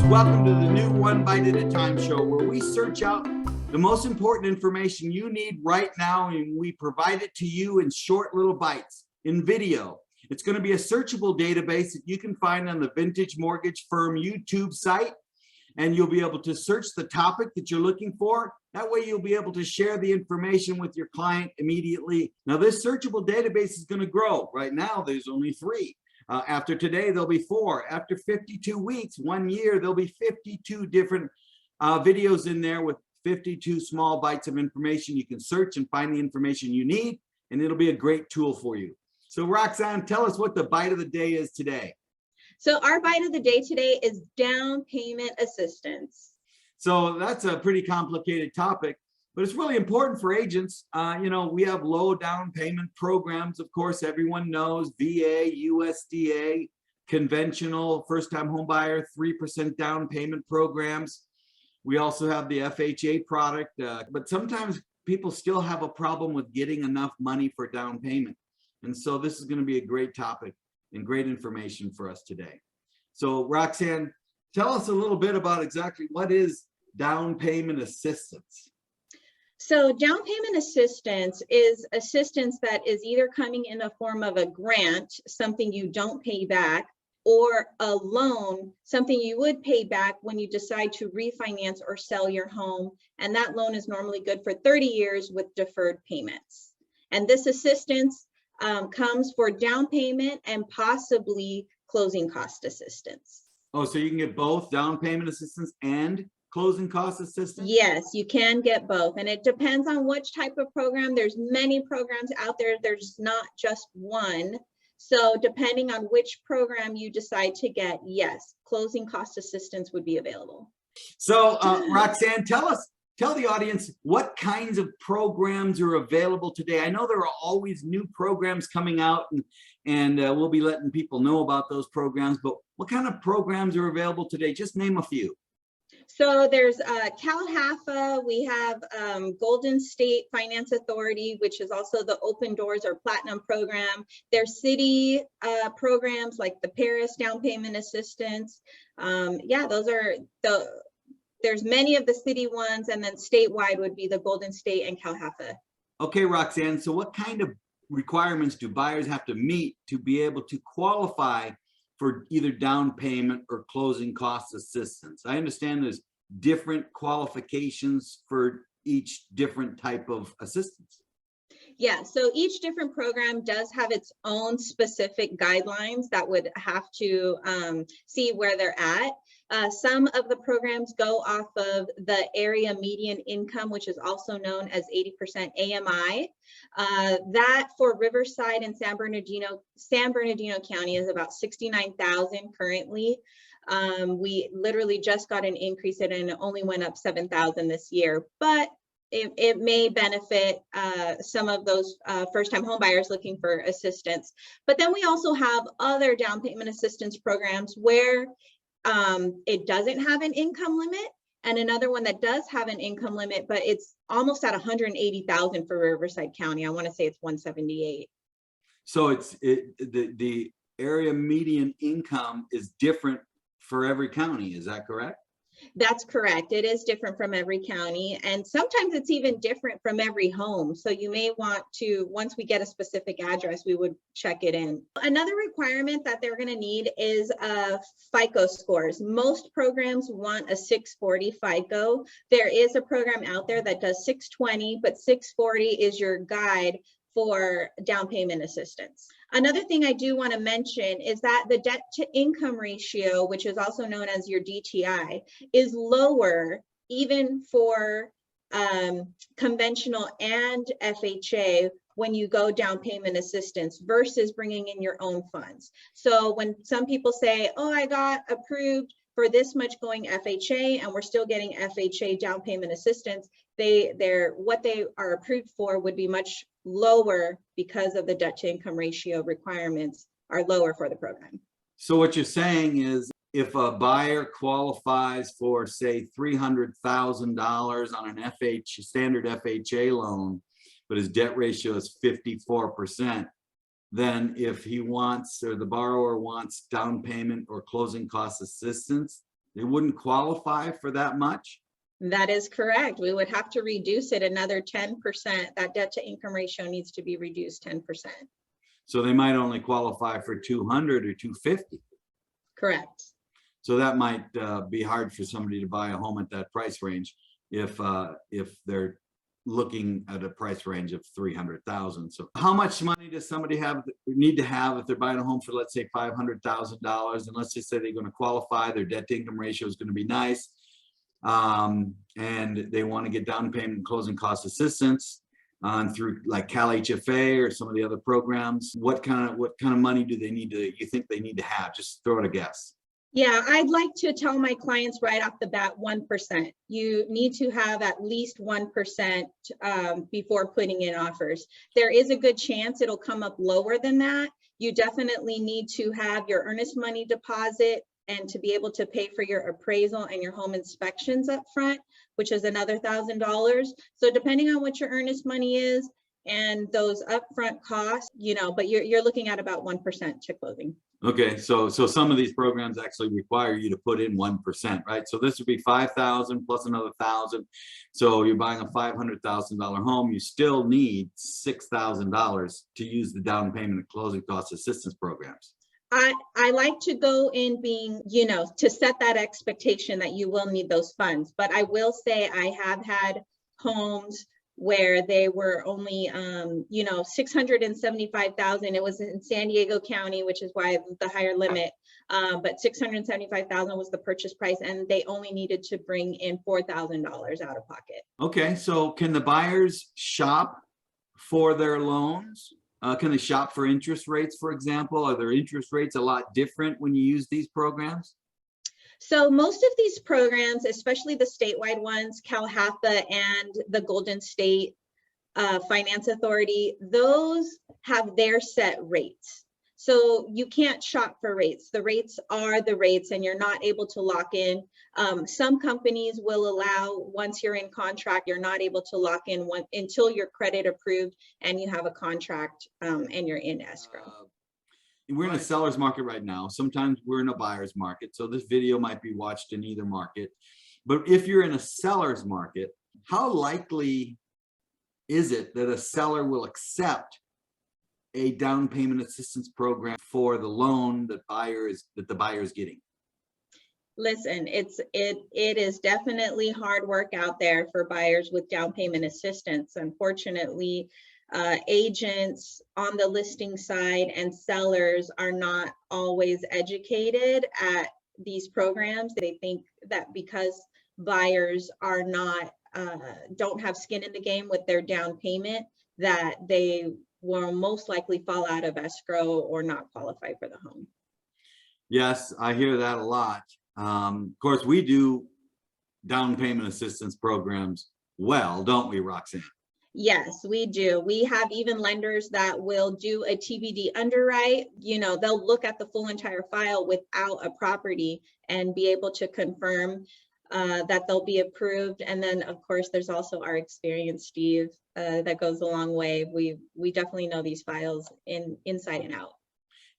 Welcome to the new One Bite at a Time show, where we search out the most important information you need right now, and we provide it to you in short little bites in video. It's going to be a searchable database that you can find on the Vintage Mortgage Firm YouTube site, and you'll be able to search the topic that you're looking for. That way you'll be able to share the information with your client immediately. Now, this searchable database is going to grow. Right now, there's only 3. After today, there'll be 4. After 52 weeks, 1 year, there'll be 52 different videos in there with 52 small bites of information. You can search and find the information you need, and it'll be a great tool for you. So Roxanne, tell us what the bite of the day is today. So our bite of the day today is down payment assistance. So that's a pretty complicated topic, but it's really important for agents. We have low down payment programs. Of course, everyone knows VA, USDA, conventional first-time home buyer, 3% down payment programs. We also have the FHA product, but sometimes people still have a problem with getting enough money for down payment. And so this is going to be a great topic and great information for us today. So Roxanne, tell us a little bit about exactly what is down payment assistance. So down payment assistance is assistance that is either coming in the form of a grant, something you don't pay back, or a loan, something you would pay back when you decide to refinance or sell your home. And that loan is normally good for 30 years with deferred payments. And this assistance comes for down payment and possibly closing cost assistance. Oh, so you can get both down payment assistance and closing cost assistance? Yes, you can get both. And it depends on which type of program. There's many programs out there. There's not just one. So depending on which program you decide to get, yes, closing cost assistance would be available. So Roxanne, tell the audience what kinds of programs are available today. I know there are always new programs coming out, and we'll be letting people know about those programs, but what kind of programs are available today? Just name a few. So there's CalHFA, we have Golden State Finance Authority, which is also the Open Doors or Platinum program. There's city programs like the Paris Down Payment Assistance. Those are there's many of the city ones, and then statewide would be the Golden State and CalHFA. Okay, Roxanne, so what kind of requirements do buyers have to meet to be able to qualify for either down payment or closing cost assistance? I understand there's different qualifications for each different type of assistance. Yeah, so each different program does have its own specific guidelines that would have to see where they're at. Some of the programs go off of the area median income, which is also known as 80% AMI. That for Riverside and San Bernardino County is about 69,000 currently. We literally just got an increase and it only went up 7,000 this year, but it may benefit some of those first-time home buyers looking for assistance. But then we also have other down payment assistance programs where it doesn't have an income limit, and another one that does have an income limit, but it's almost at 180,000 for Riverside County. I want to say it's 178. So the area median income is different for every county. Is that correct? That's correct. It is different from every county, and sometimes it's even different from every home. So you may want to, once we get a specific address, we would check it in. Another requirement that they're going to need is FICO scores. Most programs want a 640 FICO. There is a program out there that does 620, but 640 is your guide for down payment assistance. Another thing I do want to mention is that the debt to income ratio, which is also known as your DTI, is lower even for conventional and FHA when you go down payment assistance versus bringing in your own funds. So when some people say, oh, I got approved for this much going FHA and we're still getting FHA down payment assistance, what they are approved for would be much lower because of the debt to income ratio requirements are lower for the program. So what you're saying is if a buyer qualifies for, say, $300,000 on an standard FHA loan, but his debt ratio is 54%, then if he wants, or the borrower wants down payment or closing cost assistance, They wouldn't qualify for that much? That is correct. We would have to reduce it another 10%. That debt to income ratio needs to be reduced 10%. So they might only qualify for 200 or 250. Correct. So that might be hard for somebody to buy a home at that price range if they're looking at a price range of 300,000. So how much money does somebody need to have if they're buying a home for, let's say, $500,000? And let's just say they're going to qualify, their debt to income ratio is going to be nice, and they want to get down payment and closing cost assistance through like Cal HFA or some of the other programs. What kind of money do they need to, you think they need to have? Just throw it a guess. Yeah, I'd like to tell my clients right off the bat, 1%. You need to have at least 1% before putting in offers. There is a good chance it'll come up lower than that. You definitely need to have your earnest money deposit and to be able to pay for your appraisal and your home inspections up front, which is another $1,000. So depending on what your earnest money is and those upfront costs, but you're looking at about 1% to closing. Okay, so some of these programs actually require you to put in 1%, right? So this would be 5,000 plus another 1,000. So you're buying a $500,000 home, you still need $6,000 to use the down payment and closing cost assistance programs. I like to go in being, to set that expectation that you will need those funds. But I will say I have had homes where they were only, 675,000. It was in San Diego County, which is why the higher limit, but 675,000 was the purchase price, and they only needed to bring in $4,000 out of pocket. Okay, so can the buyers shop for their loans? Can they shop for interest rates, for example? Are their interest rates a lot different when you use these programs? So most of these programs, especially the statewide ones, CalHAFA and the Golden State Finance Authority, those have their set rates. So you can't shop for rates. The rates are the rates, and you're not able to lock in. Some companies will allow, once you're in contract, you're not able to lock in until you're credit approved and you have a contract and you're in escrow. We're in a seller's market right now. Sometimes we're in a buyer's market. So this video might be watched in either market. But if you're in a seller's market, how likely is it that a seller will accept a down payment assistance program for the loan that the buyer is getting? Listen, it is definitely hard work out there for buyers with down payment assistance. Unfortunately, agents on the listing side and sellers are not always educated at these programs. They think that because buyers are not don't have skin in the game with their down payment, that they will most likely fall out of escrow or not qualify for the home. Yes, I hear that a lot. Of course, we do down payment assistance programs well, don't we, Roxanne? Yes, we do. We have even lenders that will do a TBD underwrite. They'll look at the full entire file without a property and be able to confirm that they'll be approved. And then, of course, there's also our experience, Steve, that goes a long way. We definitely know these files inside and out.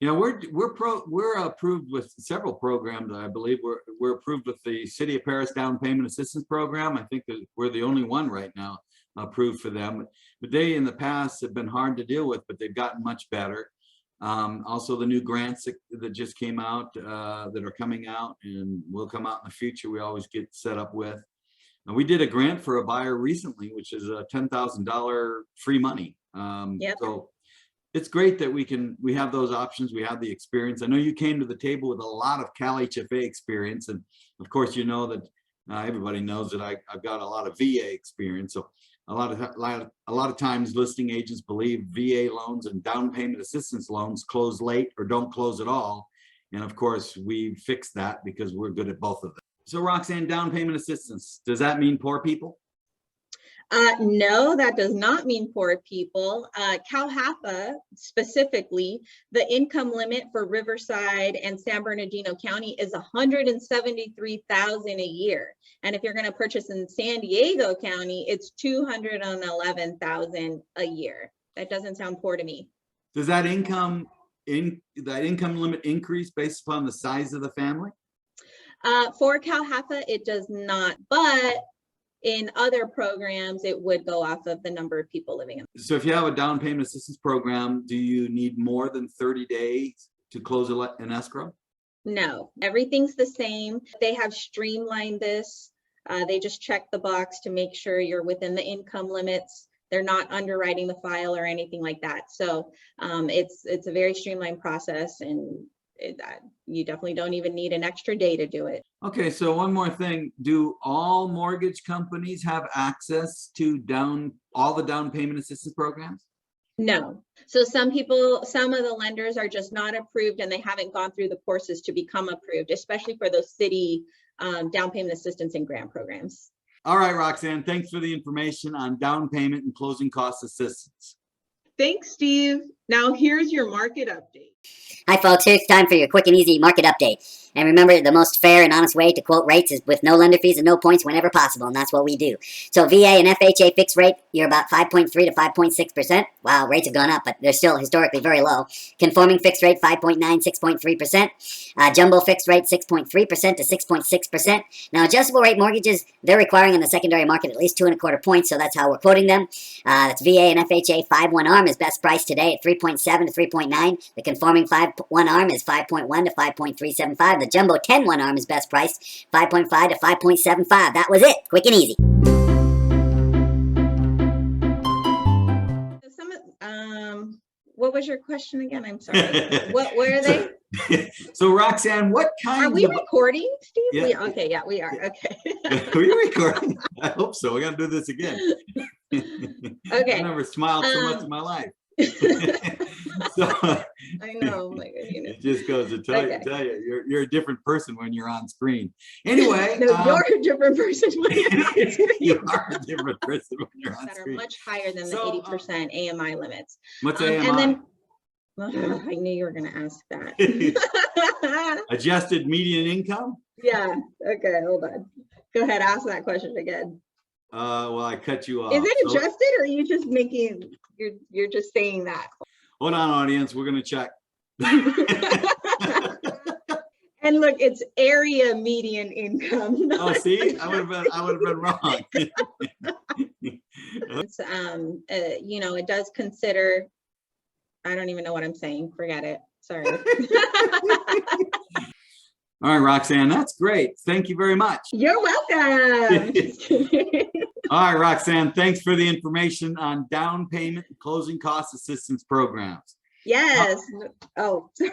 We're approved with several programs. I believe we're approved with the City of Paris Down Payment Assistance Program. I think that we're the only one right now approved for them. But they in the past have been hard to deal with, but they've gotten much better. Also the new grants that just came out, that are coming out and will come out in the future, we always get set up with. And we did a grant for a buyer recently, which is a $10,000 free money. Yep. So it's great that we have those options. We have the experience. I know you came to the table with a lot of Cal HFA experience. And of course, you know that everybody knows that I've got a lot of VA experience. So a lot of times listing agents believe VA loans and down payment assistance loans close late or don't close at all. And of course, we fixed that because we're good at both of them. So Roxanne, down payment assistance, does that mean poor people? No, that does not mean poor people. CalHAFA specifically, the income limit for Riverside and San Bernardino County is $173,000 a year. And if you're going to purchase in San Diego County, it's $211,000 a year. That doesn't sound poor to me. Does that income limit increase based upon the size of the family? For CalHFA, it does not, but in other programs, it would go off of the number of people living in. So if you have a down payment assistance program, do you need more than 30 days to close an escrow? No, everything's the same. They have streamlined this. They just check the box to make sure you're within the income limits. They're not underwriting the file or anything like that. So it's a very streamlined process, and you definitely don't even need an extra day to do it. Okay, so one more thing. Do all mortgage companies have access to all the down payment assistance programs? No. So some of the lenders are just not approved, and they haven't gone through the courses to become approved, especially for those city down payment assistance and grant programs. All right, Roxanne, thanks for the information on down payment and closing cost assistance. Thanks, Steve. Now here's your market update. Hi folks, it's time for your quick and easy market update. And remember, the most fair and honest way to quote rates is with no lender fees and no points whenever possible, and that's what we do. So VA and FHA fixed rate, you're about 5.3 to 5.6%. Wow, rates have gone up, but they're still historically very low. Conforming fixed rate, 5.9, 6.3%. Jumbo fixed rate, 6.3% to 6.6%. Now, adjustable rate mortgages, they're requiring in the secondary market at least 2.25 points, so that's how we're quoting them. That's VA and FHA 5-1 ARM is best price today at 3.7 to 3.9. The conforming 5-1 ARM is 5.1 to 5.375. The Jumbo 10-1 ARM is best price, 5.5 to 5.75. That was it. Quick and easy. What was your question again? I'm sorry. Where are they? So Roxanne, what kind Are we recording, Steve? Yeah. Okay, yeah, we are. Okay. Are we recording? I hope so. We're gonna do this again. Okay. I've never smiled so much in my life. So I know. Like, it just goes to tell Okay. you, you're a different person when you're on screen. Anyway, No, you're a different person when you're on screen. you are a different person when you're on That are screen. much higher than the So, 80% AMI limits. What's AMI? And then, I knew you were going to ask that. Adjusted median income? Yeah. Okay. Hold on. Go ahead. Ask that question again. Well, I cut you off. Is it So- adjusted, or are you just making? You're just saying that? Hold on, audience. We're gonna check. And look, it's area median income. Oh, see, I would have been wrong. It's you know, it does consider. I don't even know what I'm saying. Forget it. Sorry. All right, Roxanne, that's great. Thank you very much. You're welcome. All right, Roxanne, thanks for the information on down payment and closing cost assistance programs. Yes. Oh, sorry.